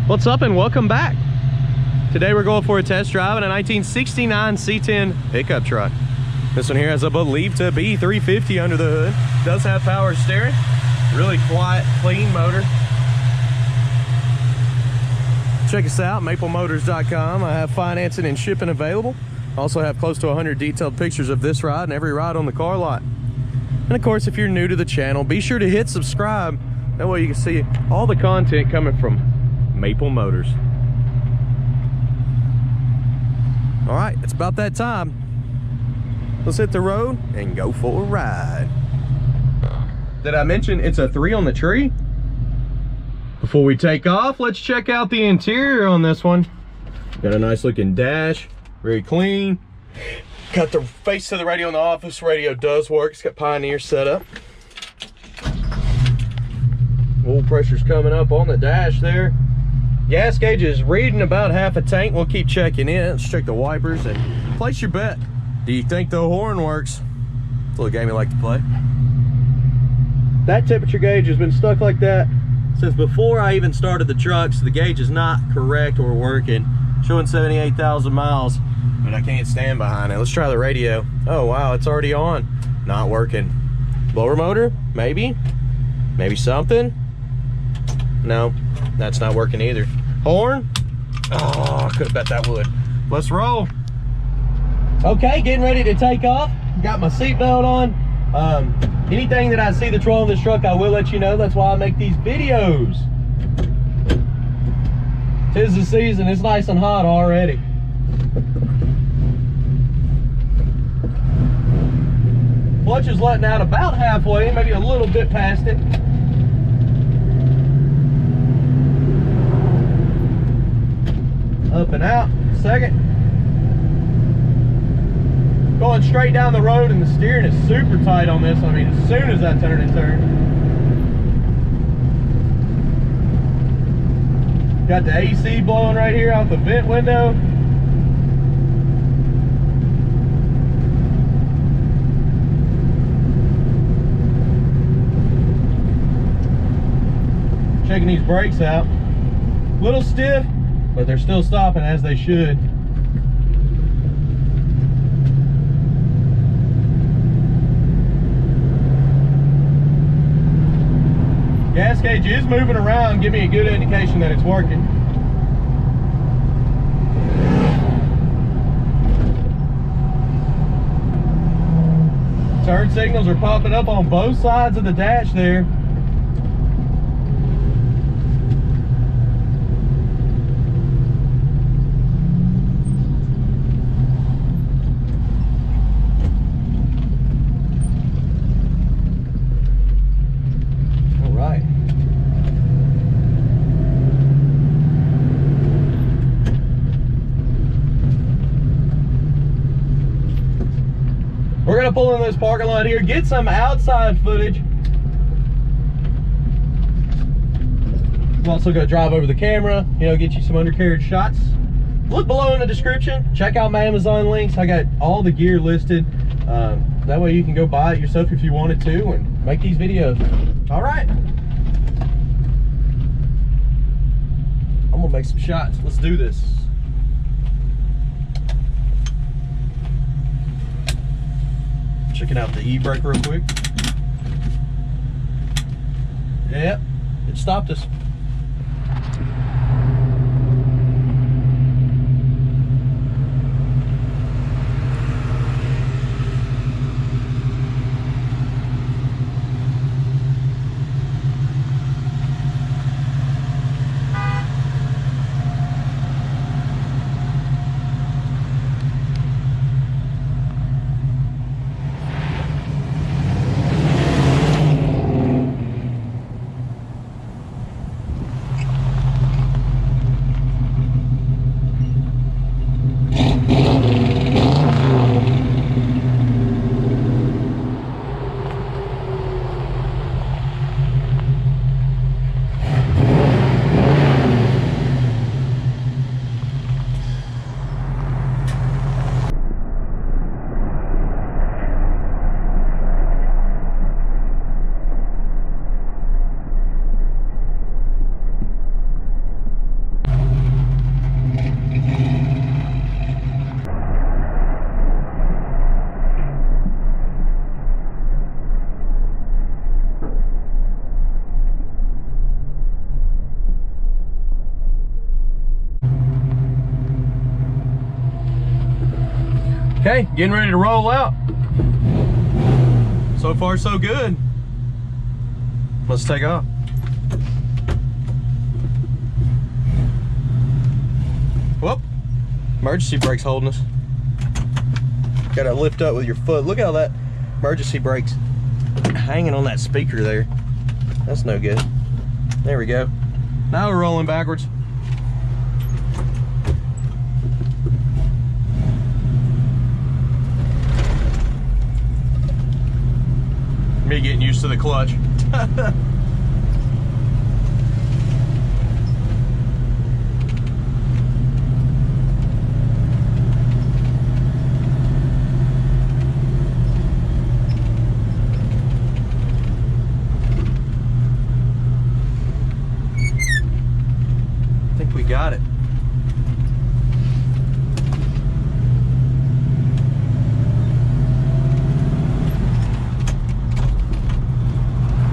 What's up and welcome back. Today we're going for a test drive in a 1969 C-10 pickup truck. This one here has, I believe, to be 350 under the hood. Does have power steering. Really quiet, clean motor. Check us out, maplemotors.com. I have financing and shipping available. Also have close to 100 detailed pictures of this ride and every ride on the car lot. And of course, if you're new to the channel, be sure to hit subscribe. That way you can see all the content coming from Maple Motors. All right, it's about that time. Let's hit the road and go for a ride. Did I mention it's a 3 on the tree? Before we take off, let's check out the interior on this one. Got a nice looking dash, very clean. Got the face to the radio in the office. Radio does work. It's got Pioneer set up. Oil pressure's coming up on the dash there. Gas gauge is reading about half a tank. We'll keep checking in. Let's check the wipers and place your bet. Do you think the horn works? It's a little game you like to play. That temperature gauge has been stuck like that since before I even started the truck, so the gauge is not correct or working. Showing 78,000 miles, but I can't stand behind it. Let's try the radio. Oh wow, it's already on. Not working. Blower motor? Maybe. Maybe something. No, that's not working either. Horn? Oh, I could have bet that would. Let's roll. Okay, getting ready to take off. Got my seatbelt on. Anything that I see that's wrong with this truck, I will let you know. That's why I make these videos. 'Tis the season. It's nice and hot already. Clutch is letting out about halfway, maybe a little bit past it. Up and out, second. Going straight down the road, and the steering is super tight on this. I mean, as soon as I turn and turn. Got the AC blowing right here out the vent window. Checking these brakes out. A little stiff, but they're still stopping as they should. Gas gauge is moving around, give me a good indication that it's working. Turn signals are popping up on both sides of the dash there. We're gonna pull in this parking lot here, get some outside footage. I'm also gonna drive over the camera, get you some undercarriage shots. Look below in the description. Check out my Amazon links. I got all the gear listed. That way you can go buy it yourself if you wanted to and make these videos. All right. I'm gonna make some shots. Let's do this. Checking out the e-brake real quick. Yep, it stopped us. Okay, getting ready to roll out. So far, so good. Let's take off. Whoop. Emergency brake's holding us. Gotta lift up with your foot. Look how that emergency brake's hanging on that speaker there. That's no good. There we go. Now we're rolling backwards. Me getting used to the clutch. I think we got it.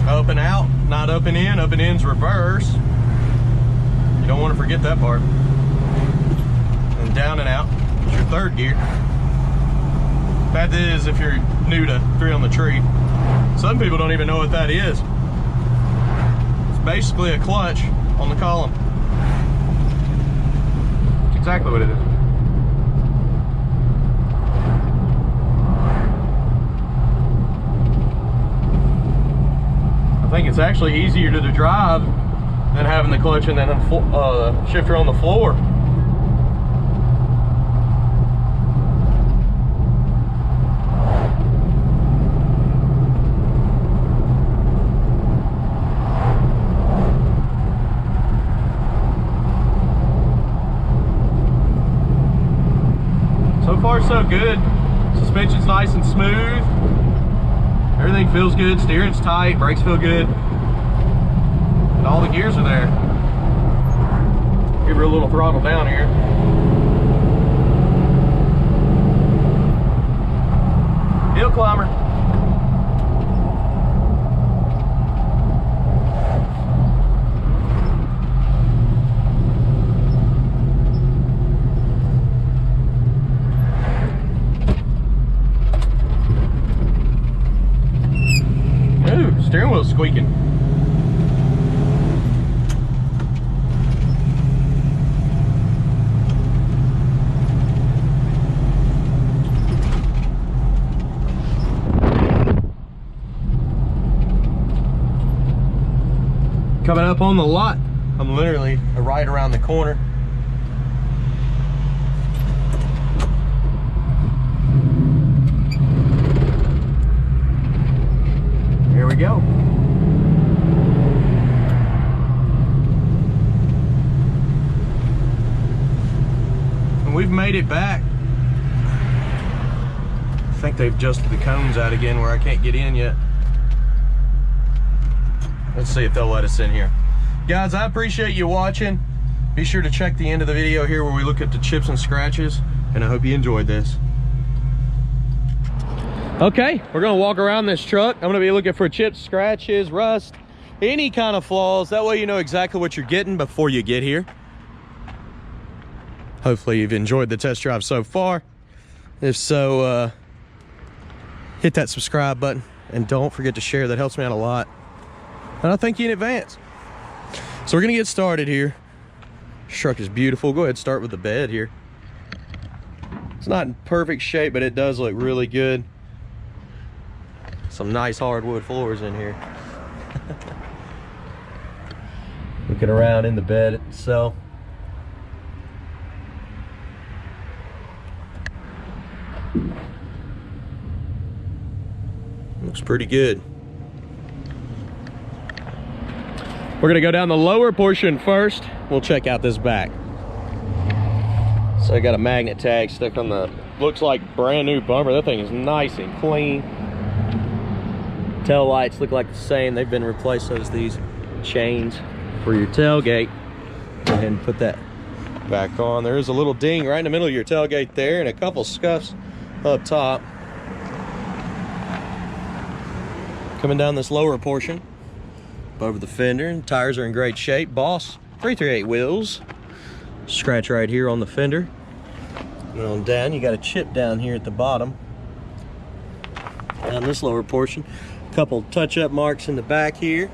Up and out, not up and in. Up and in's reverse. You don't want to forget that part. And down and out is your third gear. That is if you're new to three on the tree. Some people don't even know what that is. It's basically a clutch on the column. That's exactly what it is. I think it's actually easier to drive than having the clutch and then a shifter on the floor. So far, so good. Suspension's nice and smooth. Everything feels good, steering's tight, brakes feel good. And all the gears are there. Give her a little throttle down here. Hill climber. Steering wheel's squeaking. Coming up on the lot. I'm literally right around the corner. Here we go. And we've made it back. I think they've adjusted the cones out again where I can't get in yet. Let's see if they'll let us in here. Guys, I appreciate you watching. Be sure to check the end of the video here where we look at the chips and scratches, and I hope you enjoyed this. Okay, we're gonna walk around this truck. I'm gonna be looking for chips, scratches, rust, any kind of flaws. That way you know exactly what you're getting before you get here. Hopefully you've enjoyed the test drive so far. If so, hit that subscribe button and don't forget to share. That helps me out a lot. And I thank you in advance. So we're gonna get started here. This truck is beautiful. Go ahead and start with the bed here. It's not in perfect shape, but it does look really good. Some nice hardwood floors in here. Looking around in the bed itself. Looks pretty good. We're gonna go down the lower portion first. We'll check out this back. So I got a magnet tag stuck on the, looks like brand new bumper. That thing is nice and clean. Tail lights look like the same. They've been replaced, so as these chains for your tailgate. Go ahead and put that back on. There is a little ding right in the middle of your tailgate there and a couple scuffs up top. Coming down this lower portion, over the fender, and tires are in great shape. Boss 338 wheels. Scratch right here on the fender. And on down, you got a chip down here at the bottom. Down this lower portion. A couple touch-up marks in the back here.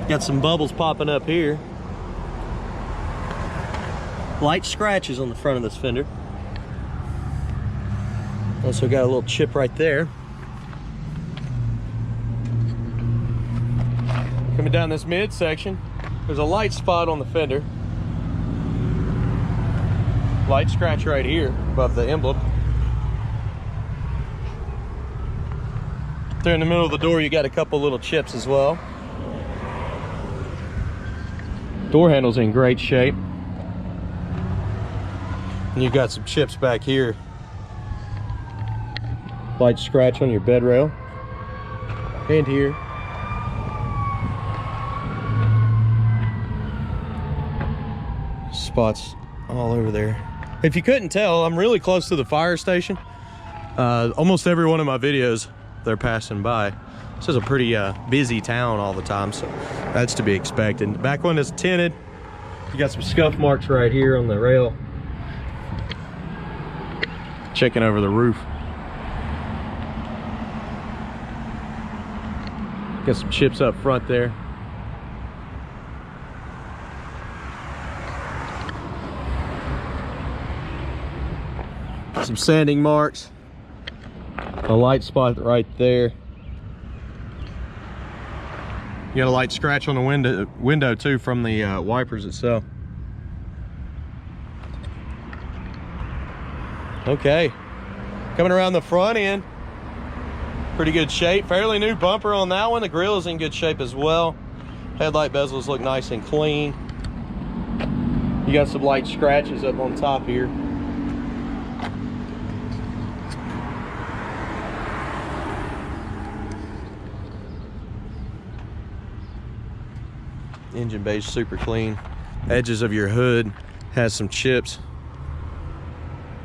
Got some bubbles popping up here. Light scratches on the front of this fender. Also got a little chip right there. Coming down this midsection, there's a light spot on the fender. Light scratch right here above the emblem. There in the middle of the door, you got a couple little chips as well. Door handle's in great shape. And you've got some chips back here. Light scratch on your bed rail. And here. Spots all over there. If you couldn't tell, I'm really close to the fire station. Almost every one of my videos, they're passing by. This is a pretty busy town all the time, so that's to be expected. The back one is tinted. You got some scuff marks right here on the rail. Checking over the roof. Got some chips up front there. Some sanding marks. A light spot right there. You got a light scratch on the window too from the wipers itself. Okay, coming around the front end, pretty good shape. Fairly new bumper on that one. The grill is in good shape as well. Headlight bezels look nice and clean. You got some light scratches up on top here. Engine bay's super clean. Edges of your hood has some chips.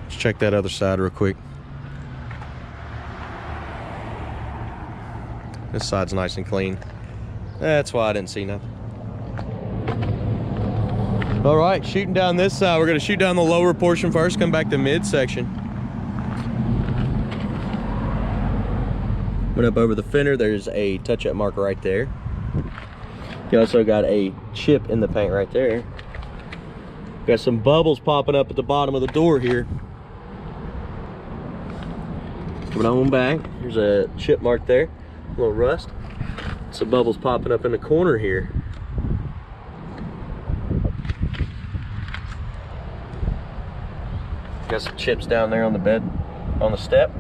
Let's check that other side real quick. This side's nice and clean. That's why I didn't see nothing. All right, shooting down this side. We're gonna shoot down the lower portion first, come back to midsection. Went up over the fender, there's a touch-up marker right there. You also got a chip in the paint right there. Got some bubbles popping up at the bottom of the door here. Coming on back, there's a chip mark there, a little rust. Some bubbles popping up in the corner here. Got some chips down there on the bed, on the step.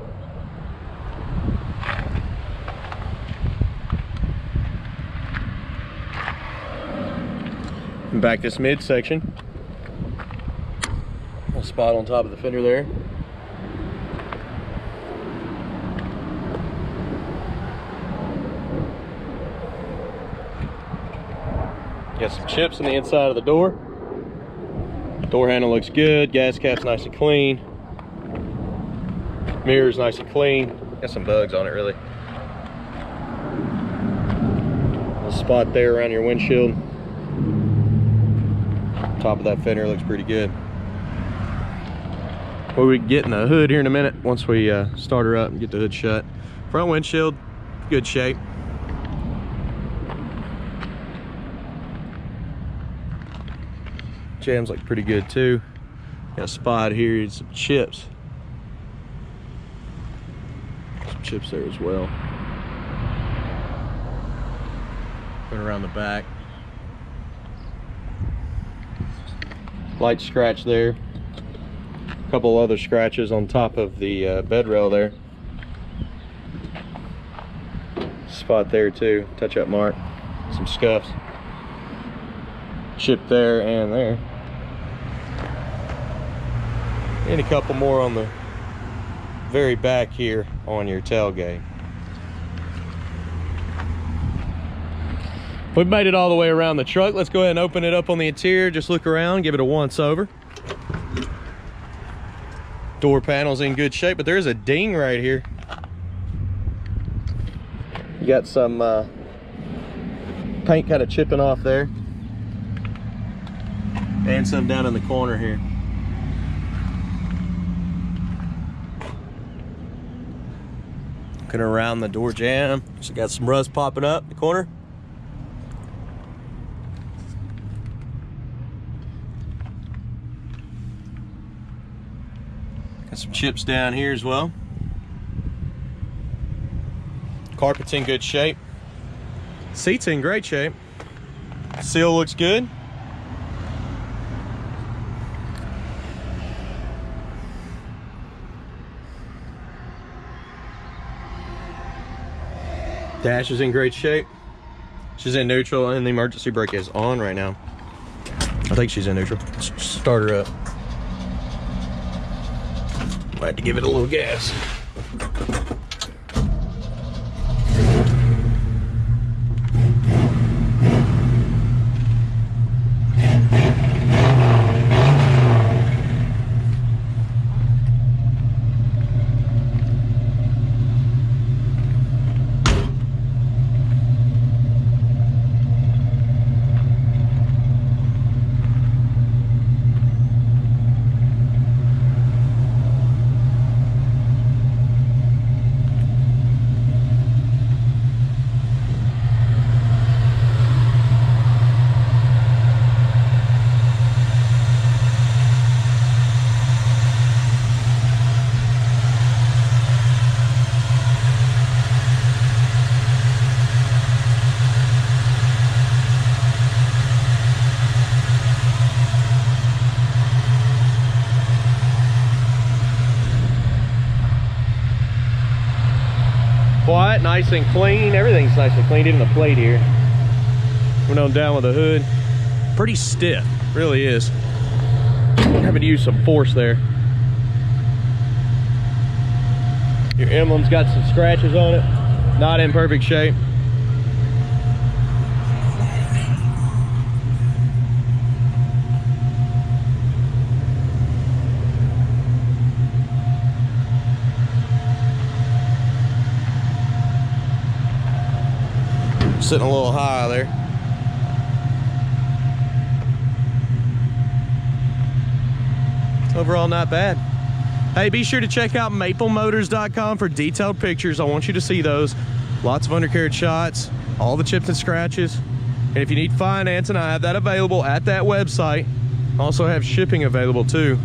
And back this midsection. A spot on top of the fender there. Got some chips on the inside of the door. Door handle looks good. Gas cap's nice and clean. Mirror's nice and clean. Got some bugs on it really. A spot there around your windshield. Top of that fender looks pretty good. Well, we can get in the hood here in a minute once we start her up and get the hood shut. Front windshield, good shape. Jams look pretty good too. Got a spot here, some chips. Some chips there as well. Going around the back. Light scratch there. A couple other scratches on top of the bed rail there. Spot there too, touch-up mark. Some scuffs. Chip there and there. And a couple more on the very back here on your tailgate. We've made it all the way around the truck. Let's go ahead and open it up on the interior. Just look around, give it a once over. Door panel's in good shape, but there's a ding right here. You got some paint kind of chipping off there. And some down in the corner here. Looking around the door jamb. So got some rust popping up in the corner. Got some chips down here as well. Carpet's in good shape. Seat's in great shape. Seal looks good. Dash is in great shape. She's in neutral and the emergency brake is on right now. I think she's in neutral. Let's start her up. Might have to give it a little gas. Quiet, nice and clean. Everything's nice and clean, even the plate here. Went on down with the hood. Pretty stiff, really is. Having to use some force there. Your emblem's got some scratches on it. Not in perfect shape. Sitting a little high there. Overall, not bad. Hey, be sure to check out maplemotors.com for detailed pictures. I want you to see those. Lots of undercarriage shots, all the chips and scratches. And if you need financing, I have that available at that website. Also have shipping available too.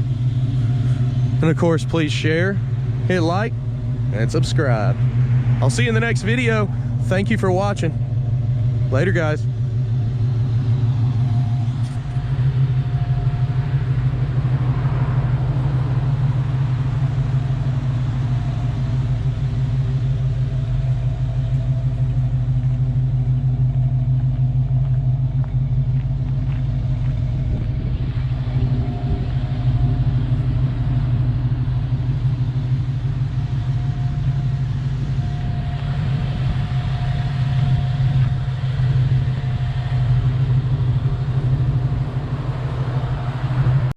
And of course, please share, hit like, and subscribe. I'll see you in the next video. Thank you for watching. Later, guys.